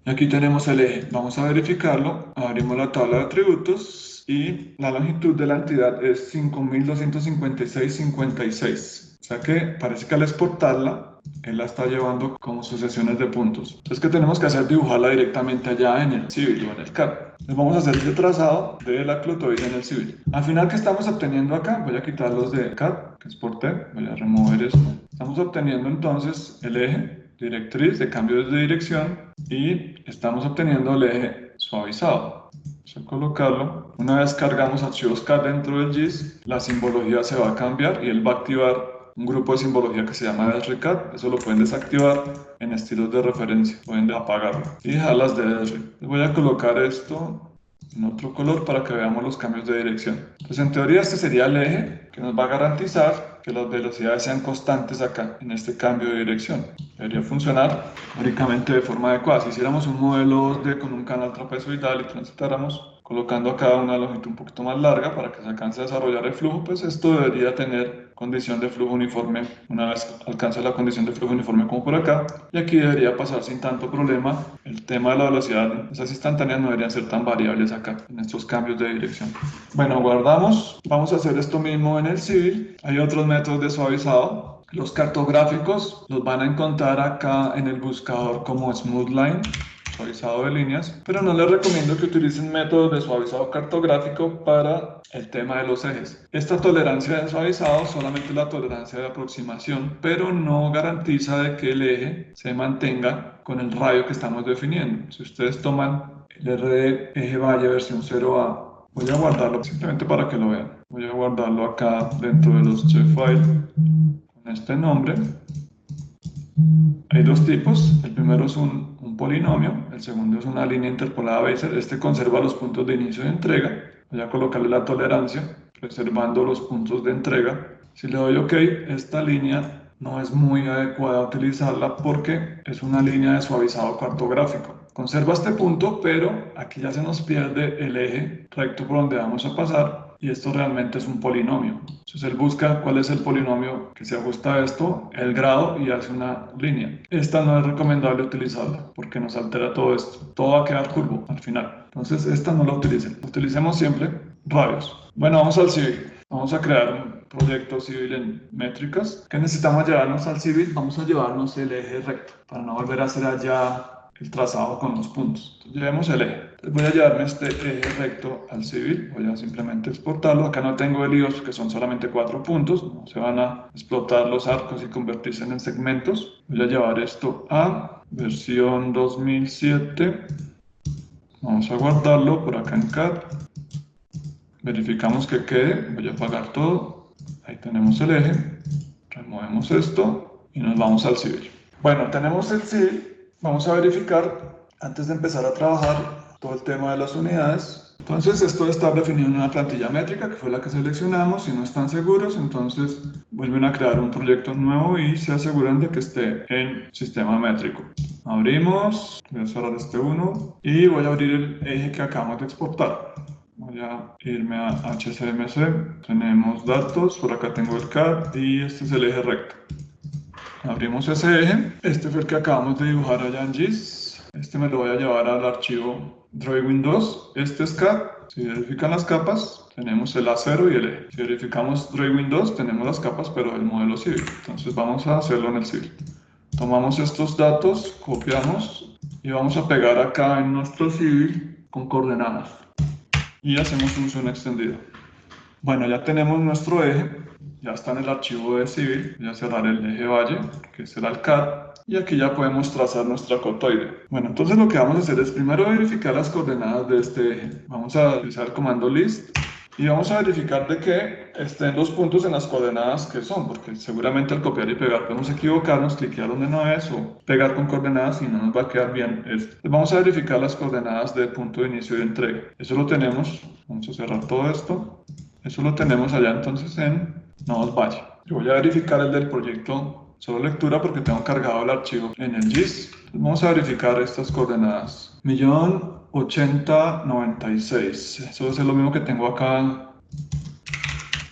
Y aquí tenemos el eje. Vamos a verificarlo. Abrimos la tabla de atributos y la longitud de la entidad es 5256,56. O sea que parece que al exportarla, él la está llevando como sucesiones de puntos. Entonces, ¿qué tenemos que hacer? Dibujarla directamente allá en el Civil o en el CAD. Entonces, vamos a hacer ese trazado de la clotoide en el Civil. Al final, ¿qué estamos obteniendo acá? Voy a quitar los de CAD, que exporté. Voy a remover esto. Estamos obteniendo entonces el eje, directriz de cambios de dirección, y estamos obteniendo el eje suavizado. Vamos a colocarlo. Una vez cargamos archivos CAD dentro del GIS, la simbología se va a cambiar y él va a activar un grupo de simbología que se llama DRCAD. Eso lo pueden desactivar en estilos de referencia, pueden apagarlo y dejar las DDR. Voy a colocar esto en otro color para que veamos los cambios de dirección. Entonces, en teoría este sería el eje que nos va a garantizar que las velocidades sean constantes acá en este cambio de dirección. Debería funcionar teóricamente de forma adecuada. Si hiciéramos un modelo con un canal trapezoidal y transitáramos colocando acá una longitud un poquito más larga para que se alcance a desarrollar el flujo, pues esto debería tener condición de flujo uniforme una vez alcance la condición de flujo uniforme como por acá, y aquí debería pasar sin tanto problema. El tema de la velocidad, esas instantáneas no deberían ser tan variables acá en estos cambios de dirección. Bueno, guardamos. Vamos a hacer esto mismo en el Civil. Hay otros métodos de suavizado. Los cartográficos los van a encontrar acá en el buscador como Smoothline, suavizado de líneas, pero no les recomiendo que utilicen métodos de suavizado cartográfico para el tema de los ejes. Esta tolerancia de suavizado solamente es la tolerancia de aproximación, pero no garantiza de que el eje se mantenga con el radio que estamos definiendo. Si ustedes toman el RD eje valle versión 0A, voy a guardarlo simplemente para que lo vean. Voy a guardarlo acá dentro de los shapefile con este nombre. Hay dos tipos. El primero es un polinomio, el segundo es una línea interpolada Bézier. Este conserva los puntos de inicio de entrega. Voy a colocarle la tolerancia, preservando los puntos de entrega. Si le doy OK, esta línea no es muy adecuada utilizarla porque es una línea de suavizado cartográfico. Conserva este punto, pero aquí ya se nos pierde el eje recto por donde vamos a pasar, y esto realmente es un polinomio. Entonces él busca cuál es el polinomio que se ajusta a esto, el grado, y hace una línea. Esta no es recomendable utilizarla porque nos altera todo esto. Todo va a quedar curvo al final. Entonces esta no la utilicen. Utilicemos siempre radios. Bueno, vamos al Civil. Vamos a crear un proyecto Civil en métricas. ¿Qué necesitamos llevarnos al Civil? Vamos a llevarnos el eje recto para no volver a hacer allá el trazado con los puntos. Entonces, llevemos el eje. Entonces, voy a llevarme este eje recto al Civil. Voy a simplemente exportarlo. Acá no tengo helios, que son solamente 4 puntos. No se van a explotar los arcos y convertirse en segmentos. Voy a llevar esto a versión 2007. Vamos a guardarlo por acá en CAD. Verificamos que quede. Voy a apagar todo. Ahí tenemos el eje. Removemos esto y nos vamos al Civil. Bueno, tenemos el Civil. Vamos a verificar, antes de empezar a trabajar, todo el tema de las unidades. Entonces, esto está definido en una plantilla métrica, que fue la que seleccionamos. Si no están seguros, entonces vuelven a crear un proyecto nuevo y se aseguran de que esté en sistema métrico. Abrimos, voy a cerrar este uno y voy a abrir el eje que acabamos de exportar. Voy a irme a HCMC, tenemos datos, por acá tengo el CAD y este es el eje recto. Abrimos ese eje. Este fue el que acabamos de dibujar allá en GIS. Este me lo voy a llevar al archivo Drawing 2. Este es CAD. Si verifican las capas, tenemos el A0 y el eje. Si verificamos Drawing 2, tenemos las capas, pero el modelo Civil. Entonces vamos a hacerlo en el Civil. Tomamos estos datos, copiamos y vamos a pegar acá en nuestro Civil con coordenadas. Y hacemos un zoom extendido. Bueno, ya tenemos nuestro eje. Ya está en el archivo de Civil. Voy a cerrar el eje valle, que será el CAD, y aquí ya podemos trazar nuestra cotoide. Bueno, entonces lo que vamos a hacer es primero verificar las coordenadas de este eje. Vamos a utilizar el comando list y vamos a verificar de que estén los puntos en las coordenadas que son, porque seguramente al copiar y pegar podemos equivocarnos, cliquear donde no es o pegar con coordenadas y no nos va a quedar bien esto. Entonces vamos a verificar las coordenadas del punto de inicio de entrega. Eso lo tenemos. Vamos a cerrar todo esto. Eso lo tenemos allá entonces en Nodos Valle. Yo voy a verificar el del proyecto solo lectura porque tengo cargado el archivo en el GIS. Vamos a verificar estas coordenadas. 1.080.96. Eso es lo mismo que tengo acá en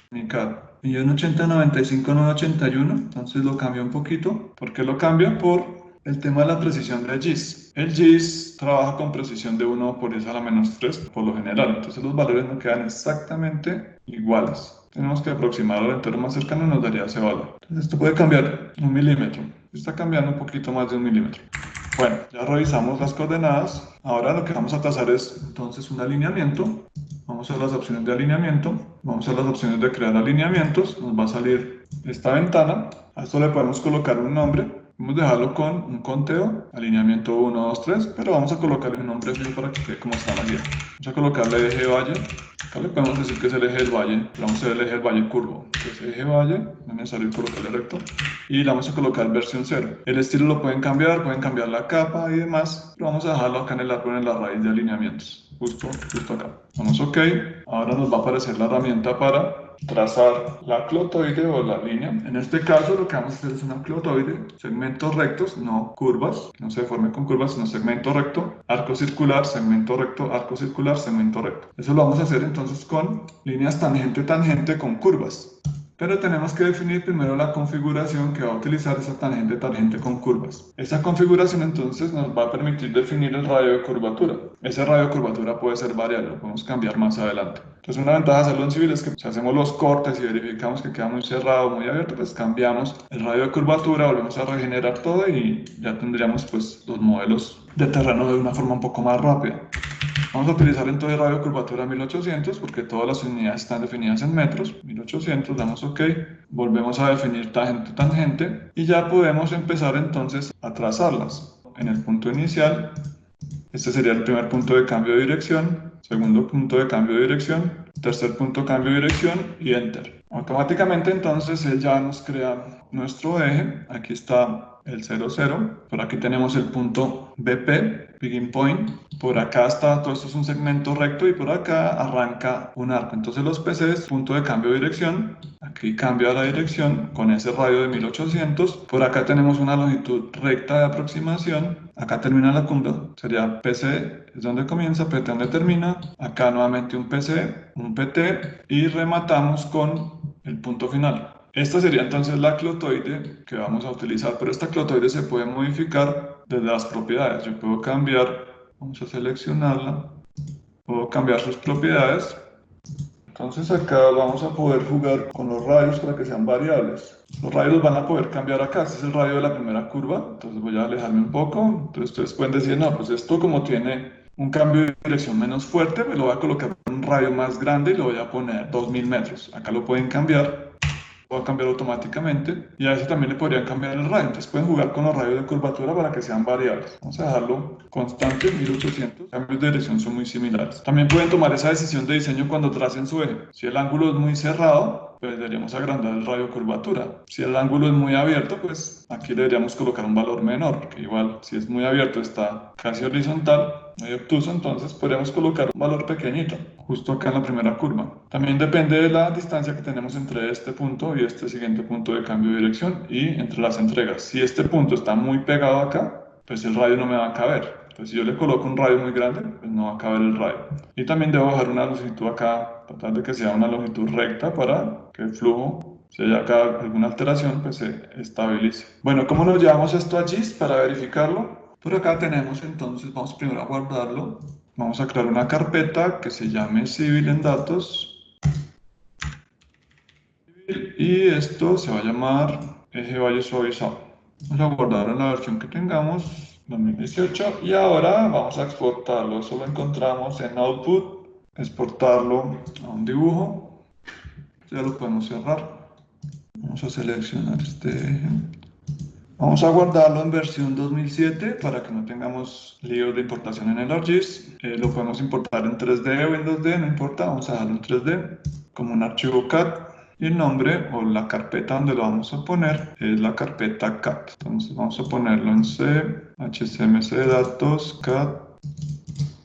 mi CAD. 1.080.95.981. Entonces lo cambio un poquito. ¿Por qué lo cambio? Por el tema de la precisión de GIS. El GIS trabaja con precisión de 1 por 10 a la menos 3 por lo general, entonces los valores no quedan exactamente iguales. Tenemos que aproximar al entero más cercano y nos daría ese valor. Entonces esto puede cambiar 1 milímetro. Está cambiando un poquito más de 1 milímetro. Bueno, ya revisamos las coordenadas. Ahora lo que vamos a trazar es entonces un alineamiento. Vamos a las opciones de alineamiento. Vamos a las opciones de crear alineamientos. Nos va a salir esta ventana. A esto le podemos colocar un nombre. Vamos a dejarlo con un conteo, alineamiento 1, 2, 3, pero vamos a colocarle un nombre fijo para que quede como está la guía. Vamos a colocarle eje valle. Acá le podemos decir que es el eje del valle, pero vamos a hacer el eje del valle curvo. Entonces eje valle, no es necesario colocarle recto. Y le vamos a colocar versión 0. El estilo lo pueden cambiar la capa y demás, pero vamos a dejarlo acá en el árbol, en la raíz de alineamientos. Justo acá. Vamos OK. Ahora nos va a aparecer la herramienta para trazar la clotoide o la línea. En este caso lo que vamos a hacer es una clotoide, segmentos rectos, no curvas, no se deforme con curvas, sino segmento recto, arco circular, segmento recto, arco circular, segmento recto. Eso lo vamos a hacer entonces con líneas tangente con curvas. Pero tenemos que definir primero la configuración que va a utilizar esa tangente con curvas. Esa configuración entonces nos va a permitir definir el radio de curvatura. Ese radio de curvatura puede ser variable, lo podemos cambiar más adelante. Entonces una ventaja de hacerlo en civil es que si hacemos los cortes y verificamos que queda muy cerrado, muy abierto, pues cambiamos el radio de curvatura, volvemos a regenerar todo y ya tendríamos pues los modelos de terreno de una forma un poco más rápida. Vamos a utilizar entonces radio de curvatura 1800 porque todas las unidades están definidas en metros. 1800, damos OK, volvemos a definir tangente y ya podemos empezar entonces a trazarlas. En el punto inicial, este sería el primer punto de cambio de dirección, segundo punto de cambio de dirección, tercer punto de cambio de dirección y Enter. Automáticamente entonces él ya nos crea nuestro eje. Aquí está el 00, por aquí tenemos el punto BP, Begin Point, por acá está, todo esto es un segmento recto y por acá arranca un arco. Entonces los PCs, punto de cambio de dirección, aquí cambia la dirección con ese radio de 1800, por acá tenemos una longitud recta de aproximación, acá termina la curva, sería PC es donde comienza, PT donde termina, acá nuevamente un PC, un PT y rematamos con el punto final. Esta sería entonces la clotoide que vamos a utilizar, pero esta clotoide se puede modificar desde las propiedades. Yo puedo cambiar, vamos a seleccionarla, puedo cambiar sus propiedades. Entonces acá vamos a poder jugar con los radios para que sean variables. Los radios los van a poder cambiar acá. Este es el radio de la primera curva, entonces voy a alejarme un poco. Entonces ustedes pueden decir, no, pues esto como tiene un cambio de dirección menos fuerte, me lo voy a colocar en un radio más grande y lo voy a poner 2000 metros. Acá lo pueden cambiar. Va a cambiar automáticamente y a eso también le podrían cambiar el radio. Entonces pueden jugar con los radios de curvatura para que sean variables. Vamos a dejarlo constante, 1800. Los cambios de dirección son muy similares. También pueden tomar esa decisión de diseño cuando tracen su eje. Si el ángulo es muy cerrado, pues deberíamos agrandar el radio de curvatura. Si el ángulo es muy abierto, pues aquí deberíamos colocar un valor menor, porque igual si es muy abierto está casi horizontal, muy obtuso, entonces podríamos colocar un valor pequeñito, justo acá en la primera curva. También depende de la distancia que tenemos entre este punto y este siguiente punto de cambio de dirección y entre las entregas. Si este punto está muy pegado acá, pues el radio no me va a caber. Entonces si yo le coloco un radio muy grande, pues no va a caber el radio. Y también debo bajar una longitud acá, tratar de que sea una longitud recta para que el flujo, si hay acá alguna alteración, pues se estabilice. Bueno, ¿cómo nos llevamos esto a GIS para verificarlo? Por acá tenemos entonces, vamos primero a guardarlo. Vamos a crear una carpeta que se llame Civil en datos. Y esto se va a llamar eje valle suavizado. Vamos a guardar en la versión que tengamos, 2018. Y ahora vamos a exportarlo. Eso lo encontramos en Output, exportarlo a un dibujo. Ya lo podemos cerrar. Vamos a seleccionar este eje. Vamos a guardarlo en versión 2007 para que no tengamos líos de importación en el ArcGIS. Lo podemos importar en 3D o en 2D, no importa, vamos a dejarlo en 3D como un archivo CAD. Y el nombre o la carpeta donde lo vamos a poner es la carpeta CAD. Entonces vamos a ponerlo en C, HCMC de datos, CAD,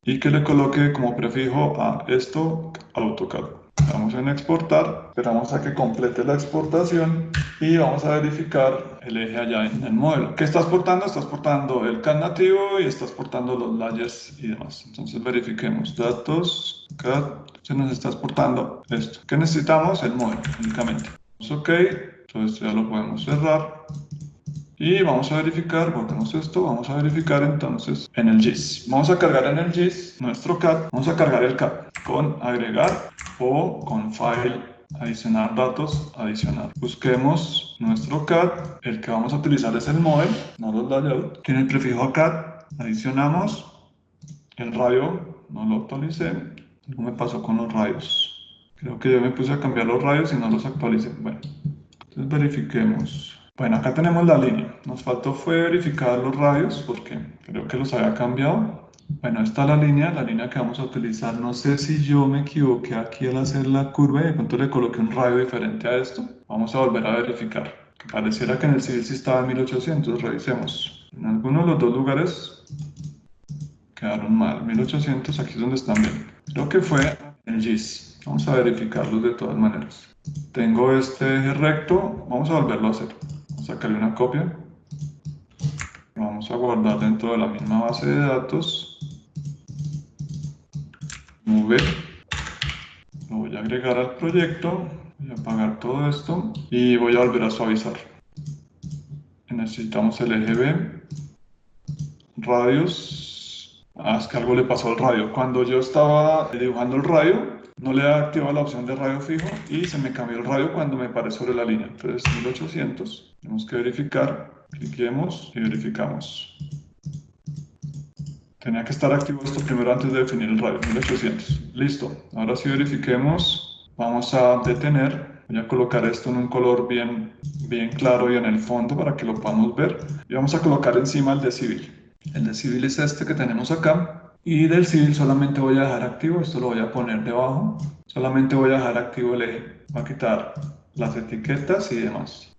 y que le coloque como prefijo a esto AutoCAD. Vamos en exportar, esperamos a que complete la exportación y vamos a verificar el eje allá en el modelo. ¿Qué está exportando? Está exportando el CAD nativo y está exportando los layers y demás. Entonces verifiquemos datos, CAD, se nos está exportando esto. ¿Qué necesitamos? El modelo únicamente. OK, entonces ya lo podemos cerrar. Y vamos a verificar, guardamos esto, vamos a verificar entonces en el GIS. Vamos a cargar en el GIS nuestro CAD, vamos a cargar el CAD con agregar o con file, adicionar datos, adicionar. Busquemos nuestro CAD, el que vamos a utilizar es el model, no los layout. Tiene el prefijo CAD, adicionamos el radio, no lo actualicé, algo me pasó con los radios. Creo que yo me puse a cambiar los radios y no los actualicé. Bueno, entonces verifiquemos. Bueno, acá tenemos la línea. Nos faltó fue verificar los radios porque creo que los había cambiado. Bueno, esta es la línea que vamos a utilizar. No sé si yo me equivoqué aquí al hacer la curva y de pronto le coloqué un radio diferente a esto. Vamos a volver a verificar. Que pareciera que en el civil sí estaba en 1800. Revisemos. En alguno de los dos lugares quedaron mal. 1800, aquí es donde están bien. Creo que fue el GIS. Vamos a verificarlos de todas maneras. Tengo este eje recto. Vamos a volverlo a hacer. Sacarle una copia, lo vamos a guardar dentro de la misma base de datos, nube, lo voy a agregar al proyecto, voy a apagar todo esto y voy a volver a suavizar. Necesitamos el eje B, radios, es que algo le pasó al radio, cuando yo estaba dibujando el radio, no le he activado la opción de radio fijo y se me cambió el radio cuando me paré sobre la línea. Entonces 1800, tenemos que verificar, cliquemos y verificamos. Tenía que estar activo esto primero antes de definir el radio, 1800. Listo, ahora sí verifiquemos, vamos a detener, voy a colocar esto en un color bien claro y en el fondo para que lo podamos ver. Y vamos a colocar encima el de civil. El de civil es este que tenemos acá. Y del civil solamente voy a dejar activo, esto lo voy a poner debajo, solamente voy a dejar activo el eje, voy a quitar las etiquetas y demás.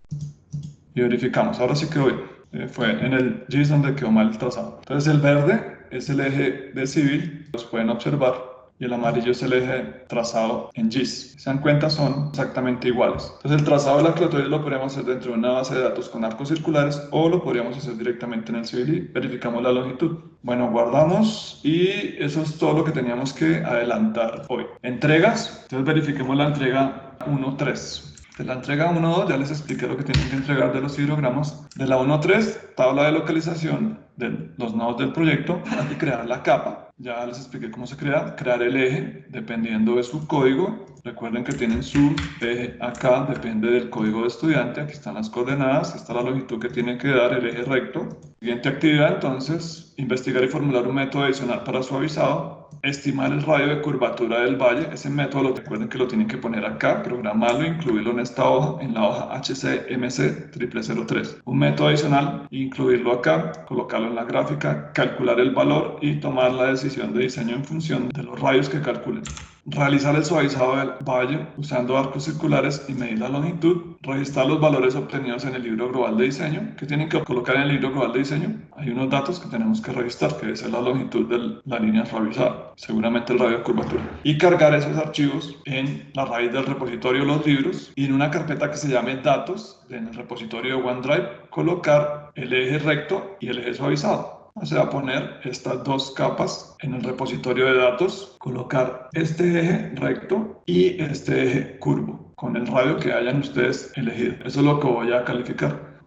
Y verificamos, ahora sí quedó bien, fue en el GIS donde quedó mal el trazado. Entonces el verde es el eje de civil, los pueden observar, y el amarillo es el eje trazado en GIS. Si se dan cuenta son exactamente iguales. Entonces el trazado de la clotoide lo podríamos hacer dentro de una base de datos con arcos circulares o lo podríamos hacer directamente en el civil y verificamos la longitud. Bueno, guardamos y eso es todo lo que teníamos que adelantar hoy. Entregas, entonces verifiquemos la entrega 1.3. De la entrega 1.2 ya les expliqué lo que tienen que entregar de los hidrogramas. De la 1.3, tabla de localización de los nodos del proyecto, hay que crear la capa. Ya les expliqué cómo se crea, crear el eje dependiendo de su código. Recuerden que tienen su eje acá, depende del código de estudiante. Aquí están las coordenadas, esta es la longitud que tiene que dar el eje recto. Siguiente actividad, entonces, investigar y formular un método adicional para suavizado. Estimar el radio de curvatura del valle. Ese método recuerden que lo tienen que poner acá, programarlo, incluirlo en esta hoja, en la hoja HCMC 0003. Un método adicional, incluirlo acá, colocarlo en la gráfica, calcular el valor y tomar la decisión de diseño en función de los radios que calculen. Realizar el suavizado del valle usando arcos circulares y medir la longitud. Registrar los valores obtenidos en el libro global de diseño. ¿Qué tienen que colocar en el libro global de diseño? Hay unos datos que tenemos que registrar, que es la longitud de la línea suavizada, seguramente el radio de curvatura. Y cargar esos archivos en la raíz del repositorio los libros y en una carpeta que se llame datos en el repositorio de OneDrive colocar el eje recto y el eje suavizado. O sea, poner estas dos capas en el repositorio de datos, colocar este eje recto y este eje curvo, con el radio que hayan ustedes elegido. Eso es lo que voy a calificar.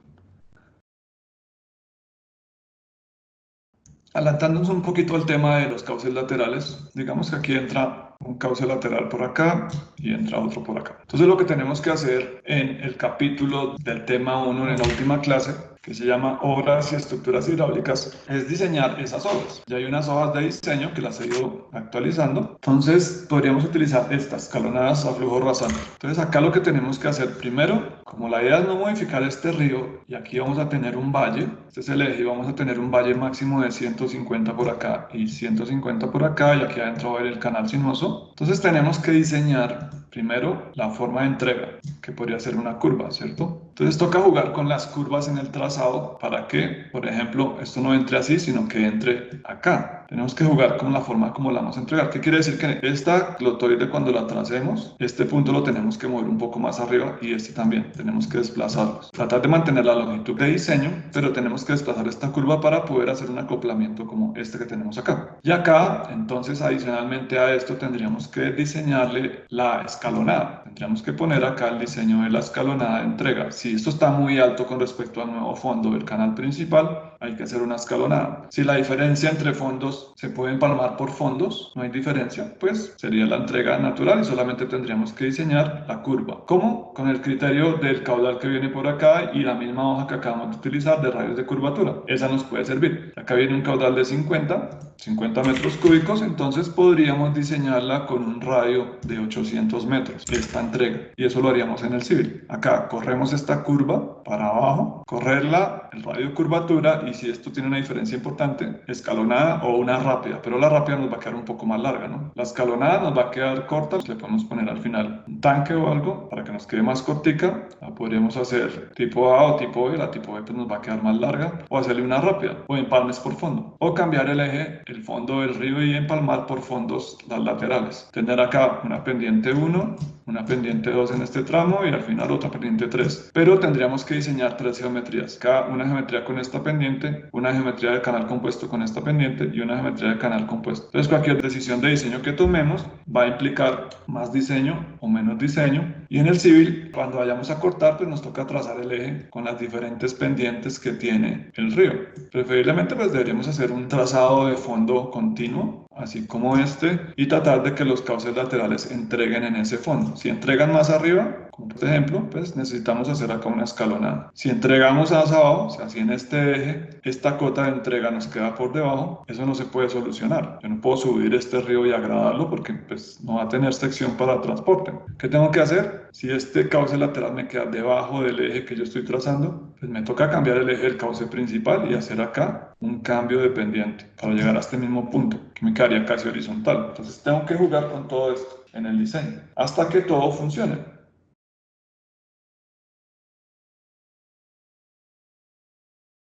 Adelantándonos un poquito al tema de los cauces laterales, digamos que aquí entra un cauce lateral por acá y entra otro por acá. Entonces lo que tenemos que hacer en el capítulo del tema 1 en la última clase, que se llama Obras y Estructuras Hidráulicas, es diseñar esas obras. Ya hay unas hojas de diseño que las he ido actualizando. Entonces podríamos utilizar estas escalonadas a flujo rasante. Entonces acá lo que tenemos que hacer primero, como la idea es no modificar este río y aquí vamos a tener un valle, este es el eje y vamos a tener un valle máximo de 150 por acá y 150 por acá y aquí adentro va a haber el canal sinuoso. Entonces tenemos que diseñar primero la forma de entrega, que podría ser una curva, ¿cierto? Entonces toca jugar con las curvas en el trazado para que, por ejemplo, esto no entre así, sino que entre acá. Tenemos que jugar con la forma como la vamos a entregar. ¿Qué quiere decir? Que esta clotoide cuando la tracemos, este punto lo tenemos que mover un poco más arriba y este también, tenemos que desplazarlos. Tratar de mantener la longitud de diseño, pero tenemos que desplazar esta curva para poder hacer un acoplamiento como este que tenemos acá. Y acá, entonces, adicionalmente a esto, tendríamos que diseñarle la escalonada. Tendríamos que poner acá el diseño de la escalonada de entrega. Si si esto está muy alto con respecto al nuevo fondo del canal principal, hay que hacer una escalonada. Si la diferencia entre fondos se puede empalmar por fondos, no hay diferencia, pues sería la entrega natural y solamente tendríamos que diseñar la curva. ¿Cómo? Con el criterio del caudal que viene por acá y la misma hoja que acabamos de utilizar de radios de curvatura. Esa nos puede servir. Acá viene un caudal de 50 metros cúbicos, entonces podríamos diseñarla con un radio de 800 metros, esta entrega, y eso lo haríamos en el civil. Acá corremos esta curva para abajo, correrla, el radio de curvatura, y si esto tiene una diferencia importante, escalonada o una rápida, pero la rápida nos va a quedar un poco más larga, ¿no? La escalonada nos va a quedar corta, le podemos poner al final un tanque o algo para que nos quede más cortica. La podríamos hacer tipo A o tipo B, la tipo B pues nos va a quedar más larga, o hacerle una rápida, o empalmes por fondo, o cambiar el eje, el fondo del río, y empalmar por fondos las laterales. Tener acá una pendiente 1, una pendiente 2 en este tramo y al final otra pendiente 3. Pero tendríamos que diseñar 3 geometrías. Cada una geometría con esta pendiente, una geometría de canal compuesto con esta pendiente y una geometría de canal compuesto. Entonces cualquier decisión de diseño que tomemos va a implicar más diseño o menos diseño. Y en el civil, cuando vayamos a cortar, pues nos toca trazar el eje con las diferentes pendientes que tiene el río. Preferiblemente pues deberíamos hacer un trazado de fondo continuo, así como este, y tratar de que los cauces laterales entreguen en ese fondo. Si entregan más arriba, como por ejemplo, pues necesitamos hacer acá una escalonada. Si entregamos más abajo, o sea, si en este eje, esta cota de entrega nos queda por debajo, eso no se puede solucionar. Yo no puedo subir este río y agradarlo porque pues no va a tener sección para transporte. ¿Qué tengo que hacer? Si este cauce lateral me queda debajo del eje que yo estoy trazando, pues me toca cambiar el eje del cauce principal y hacer acá un cambio de pendiente para llegar a este mismo punto, que me quedaría casi horizontal. Entonces tengo que jugar con todo esto en el diseño hasta que todo funcione.